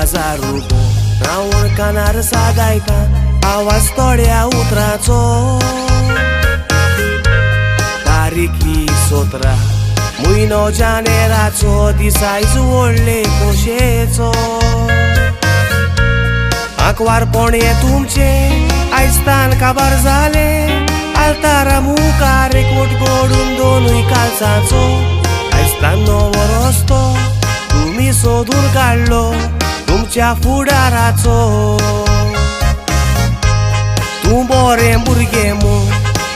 काजार उबो रावण कानार सादायता आवाज थोड्या उतराचो तारीख ही 17 म्हयनो जानेराचो दिसायज व्हडले खोशेचो आंकवारपण हे तुमचे आयस्तान काबार जाले आल्तारा मुखार एकवट घडून दोनूय काळजाचो आयस्तान नवो रस्तो तुम्ही सोदून काढलो तुमच्या फुडाराचो तूं बरें भुरगें म्हूण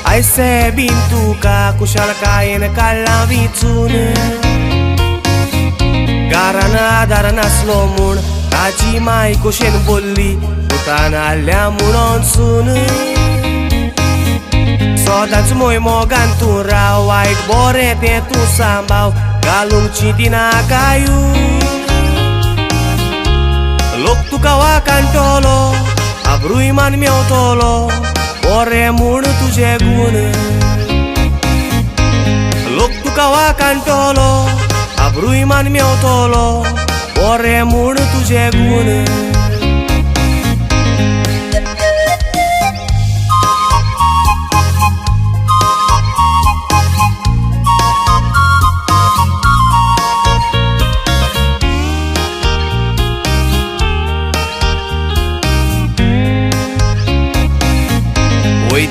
आयज सेबीन तुका कुशळकायेन काडलां विचून घरान आदार नासलो म्हूण ताची माय कुशेन बोल्ली उतान हाडल्या म्हणून सून सदांच मोय मोगान तूं राव वायट बरें तें तूं सांबाळ घालूंक चिंतिना कायू लोक तुका वाकांटलो आब्रूय मान मेवतलो बरें म्हूण तुजे गूण लोक तुका वाकांटलो आब्रूय मान मेवतलो बरें म्हूण तुजे गूण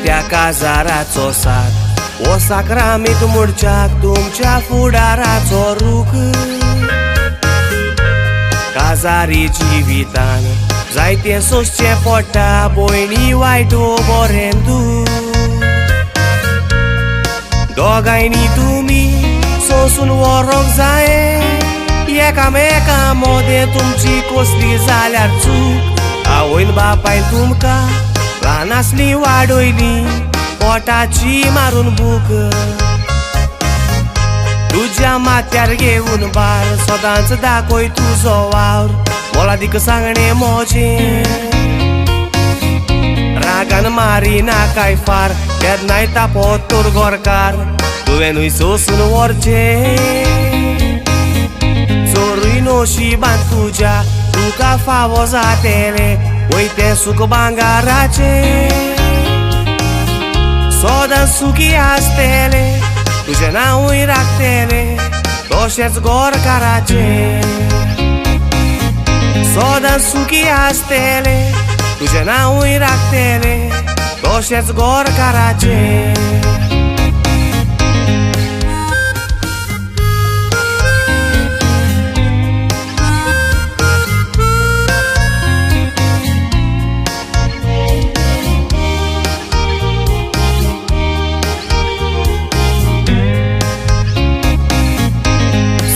त्या काजाराचो साथ वो साक्रामीत मोडच्याक तुमच्या फुडाराचो रूख काजारी जिवितान जायते सोसचे पडटा भयणी वायट वो बरें दूख दोगांयनी तुमी सोसून व्हरोंक जाये एकामेका मोदे तुमची कसली जाल्यार चूक आवयन बापायन तुमकां ल्हान आसली वाडयली पोटाची मारून भूक तुज्या माथ्यार घेवन बार सदांच दाखय तुजो वावर मोलादीक सांगणे मोजे रागान मारी नाकाय फार केन्नाय तापोत तोर गोरकार तुवेंनूय सोसून व्हरचे चोरूय नशिबान तुज्या तुका फावो जातेले वयते सूख भांगाराचे सदां सुखी आसतेले तुजें नांवूय राखतेले तशेंच गोरकाराचे सदां सुखी आसतेले तुजें नांवूय राखतेले तशेंच गोरकाराचे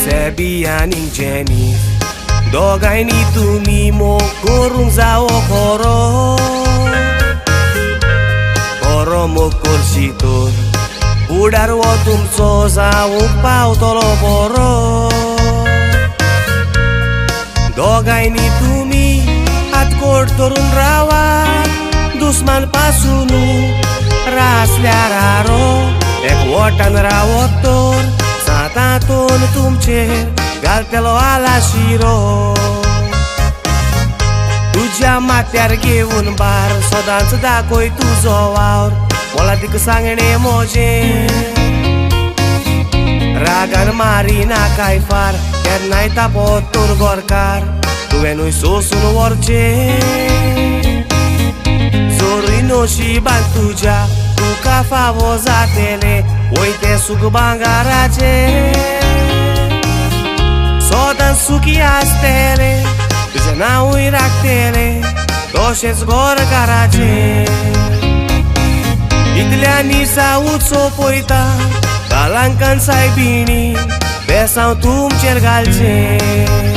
Seby आणि Janice दोगांयनी तुमी मोग करूंक जावो खरो मोग करची तर फुडार वो तुमचो जावूंक पावतलो बरो दोगांयनी तुमी हातकोट करून रावात दुस्मान पासून रासल्यार रारो एकवटान रावत तर सातातून तुमचेर घालतलो आलाशिरो तुज्या माथ्यार घेवन बार सदांच दाखय तुजो वावर मोलादीक सांगणे मोजे रागान मारी नाकाय फार केन्नाय तापोत तोर गोरकार तुवेंनूय सोसून व्हरचे चोरूय नशिबान तुज्या तुका फावो जातेले वयते सूख भांगाराचे सदां सुखी आसतेले तुजें नांवूय राखतेले तशेंच गोरकाराचे इतल्यांनी सावूचो पळयता कालांकान सायबिणी बेसांव तुमचेर घालचे